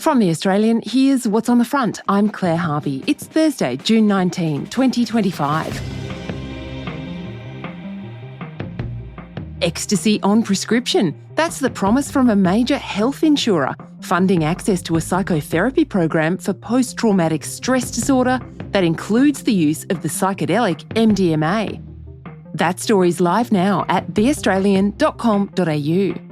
From The Australian, here's what's on the front. I'm Claire Harvey. It's Thursday, June 19, 2025. Ecstasy on prescription. That's the promise from a major health insurer, funding access to a psychotherapy program for post-traumatic stress disorder that includes the use of the psychedelic MDMA. That story's live now at theaustralian.com.au.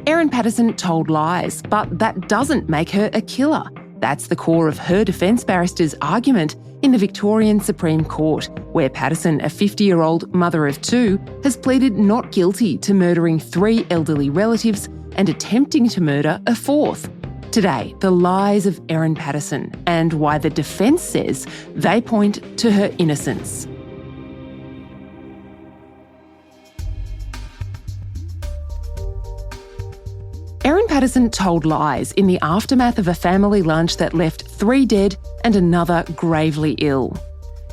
Erin Patterson told lies, but that doesn't make her a killer. That's the core of her defence barrister's argument in the Victorian Supreme Court, where Patterson, a 50-year-old mother of two, has pleaded not guilty to murdering 3 elderly relatives and attempting to murder a 4th. Today, the lies of Erin Patterson and why the defence says they point to her innocence. Erin Patterson told lies in the aftermath of a family lunch that left 3 dead and another gravely ill.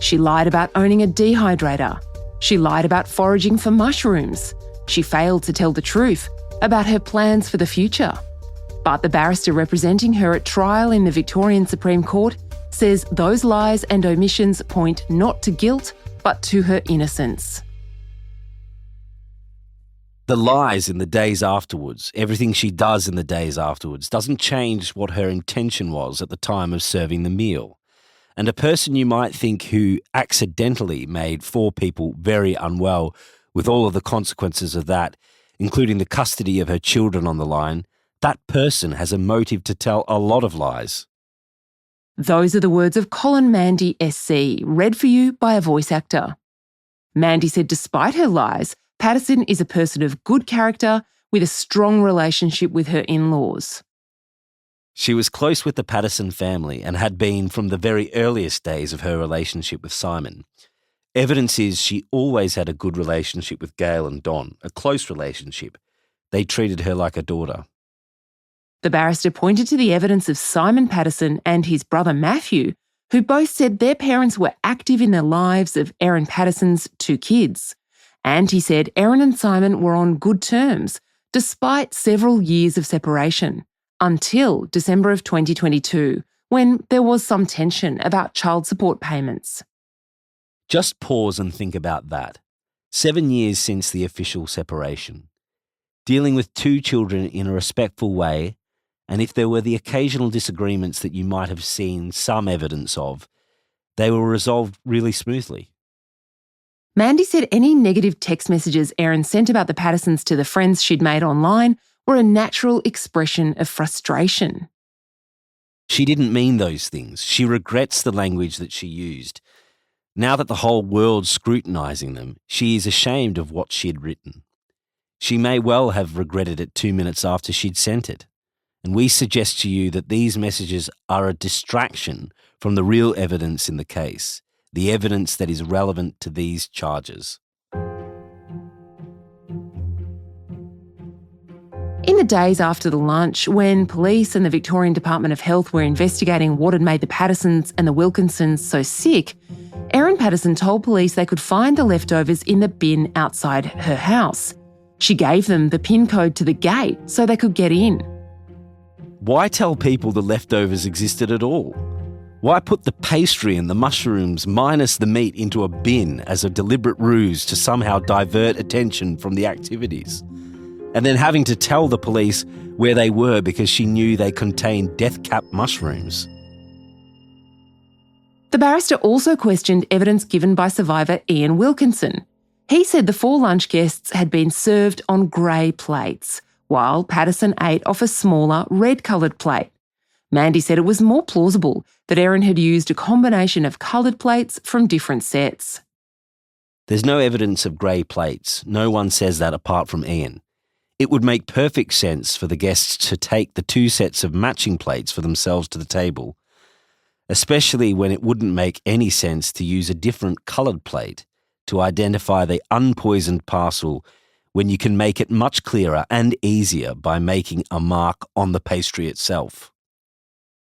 She lied about owning a dehydrator. She lied about foraging for mushrooms. She failed to tell the truth about her plans for the future. But the barrister representing her at trial in the Victorian Supreme Court says those lies and omissions point not to guilt, but to her innocence. The lies in the days afterwards, everything she does in the days afterwards, doesn't change what her intention was at the time of serving the meal. And a person you might think who accidentally made 4 people very unwell, with all of the consequences of that, including the custody of her children on the line, that person has a motive to tell a lot of lies. Those are the words of Colin Mandy SC, read for you by a voice actor. Mandy said despite her lies, Patterson is a person of good character with a strong relationship with her in-laws. She was close with the Patterson family and had been from the very earliest days of her relationship with Simon. Evidence is she always had a good relationship with Gail and Don, a close relationship. They treated her like a daughter. The barrister pointed to the evidence of Simon Patterson and his brother Matthew, who both said their parents were active in the lives of Erin Patterson's 2 kids. And he said Erin and Simon were on good terms, despite several years of separation, until December of 2022, when there was some tension about child support payments. Just pause and think about that. 7 years since the official separation. Dealing with 2 children in a respectful way, and if there were the occasional disagreements that you might have seen some evidence of, they were resolved really smoothly. Mandy said any negative text messages Erin sent about the Pattersons to the friends she'd made online were a natural expression of frustration. She didn't mean those things. She regrets the language that she used. Now that the whole world's scrutinising them, she is ashamed of what she'd written. She may well have regretted it 2 minutes after she'd sent it. And we suggest to you that these messages are a distraction from the real evidence in the case, the evidence that is relevant to these charges. In the days after the lunch, when police and the Victorian Department of Health were investigating what had made the Pattersons and the Wilkinsons so sick, Erin Patterson told police they could find the leftovers in the bin outside her house. She gave them the PIN code to the gate so they could get in. Why tell people the leftovers existed at all? Why put the pastry and the mushrooms minus the meat into a bin as a deliberate ruse to somehow divert attention from the activities? And then having to tell the police where they were because she knew they contained death-cap mushrooms. The barrister also questioned evidence given by survivor Ian Wilkinson. He said the 4 lunch guests had been served on grey plates, while Patterson ate off a smaller red-coloured plate. Mandy said it was more plausible that Erin had used a combination of coloured plates from different sets. There's no evidence of grey plates. No one says that apart from Ian. It would make perfect sense for the guests to take the 2 sets of matching plates for themselves to the table, especially when it wouldn't make any sense to use a different coloured plate to identify the unpoisoned parcel when you can make it much clearer and easier by making a mark on the pastry itself.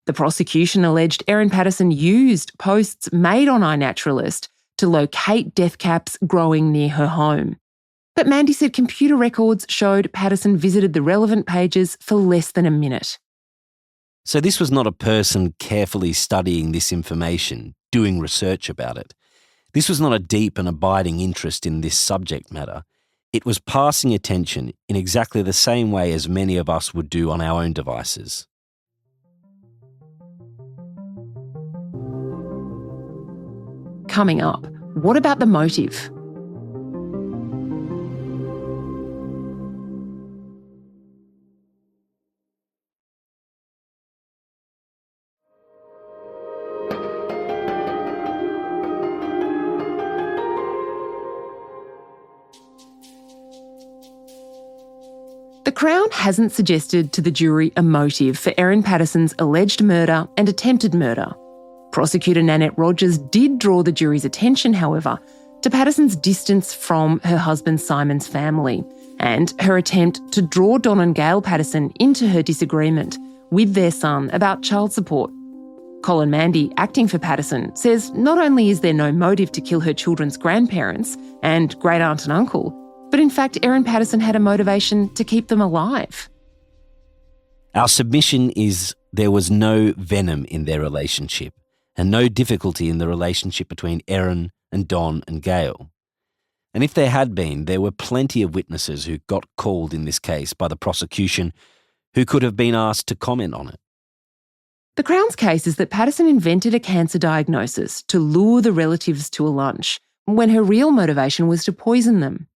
The prosecution alleged Erin Patterson used posts made on iNaturalist to locate death caps growing near her home. But Mandy said computer records showed Patterson visited the relevant pages for less than a minute. So this was not a person carefully studying this information, doing research about it. This was not a deep and abiding interest in this subject matter. It was passing attention in exactly the same way as many of us would do on our own devices. Coming up, what about the motive? The Crown hasn't suggested to the jury a motive for Erin Patterson's alleged murder and attempted murder. Prosecutor Nanette Rogers did draw the jury's attention, however, to Patterson's distance from her husband Simon's family and her attempt to draw Don and Gail Patterson into her disagreement with their son about child support. Colin Mandy, acting for Patterson, says not only is there no motive to kill her children's grandparents and great-aunt and uncle, but in fact, Erin Patterson had a motivation to keep them alive. Our submission is there was no venom in their relationship and no difficulty in the relationship between Erin and Don and Gail. And if there had been, there were plenty of witnesses who got called in this case by the prosecution who could have been asked to comment on it. The Crown's case is that Patterson invented a cancer diagnosis to lure the relatives to a lunch when her real motivation was to poison them.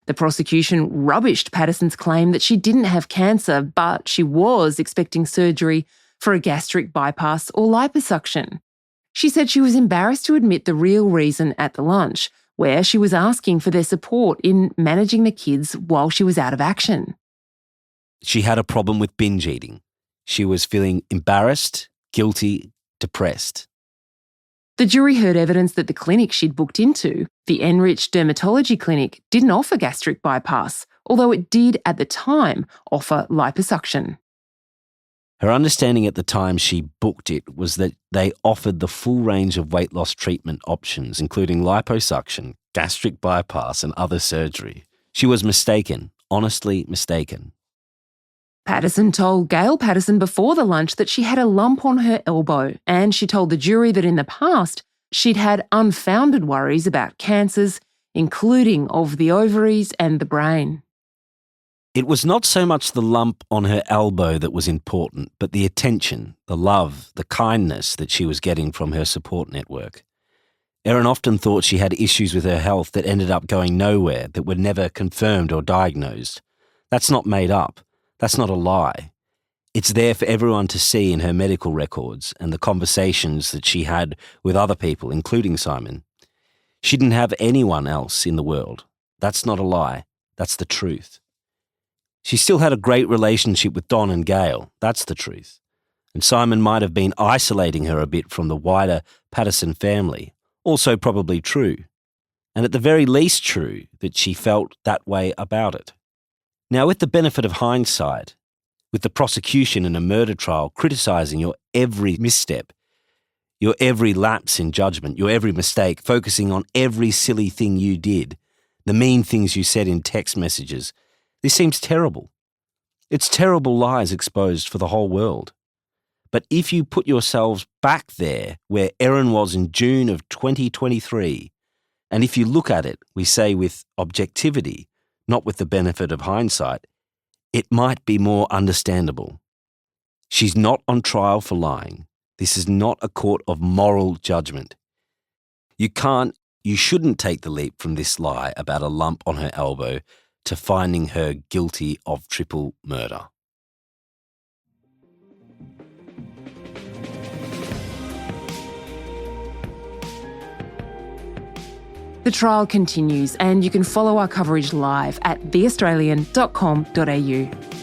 The prosecution rubbished Patterson's claim that she didn't have cancer, but she was expecting surgery for a gastric bypass or liposuction. She said she was embarrassed to admit the real reason at the lunch, where she was asking for their support in managing the kids while she was out of action. She had a problem with binge eating. She was feeling embarrassed, guilty, depressed. The jury heard evidence that the clinic she'd booked into, the Enrich Dermatology Clinic, didn't offer gastric bypass, although it did at the time offer liposuction. Her understanding at the time she booked it was that they offered the full range of weight loss treatment options, including liposuction, gastric bypass and other surgery. She was mistaken, honestly mistaken. Patterson told Gail Patterson before the lunch that she had a lump on her elbow, and she told the jury that in the past she'd had unfounded worries about cancers, including of the ovaries and the brain. It was not so much the lump on her elbow that was important, but the attention, the love, the kindness that she was getting from her support network. Erin often thought she had issues with her health that ended up going nowhere, that were never confirmed or diagnosed. That's not made up. That's not a lie. It's there for everyone to see in her medical records and the conversations that she had with other people, including Simon. She didn't have anyone else in the world. That's not a lie. That's the truth. She still had a great relationship with Don and Gail. That's the truth. And Simon might have been isolating her a bit from the wider Patterson family. Also probably true. And at the very least true that she felt that way about it. Now, with the benefit of hindsight, with the prosecution in a murder trial criticising your every misstep, your every lapse in judgment, your every mistake, focusing on every silly thing you did, the mean things you said in text messages, this seems terrible. It's terrible lies exposed for the whole world. But if you put yourselves back there where Erin was in June of 2023, and if you look at it, we say with objectivity, not with the benefit of hindsight, it might be more understandable. She's not on trial for lying. This is not a court of moral judgment. You shouldn't take the leap from this lie about a lump on her elbow to finding her guilty of triple murder. The trial continues, and you can follow our coverage live at theaustralian.com.au.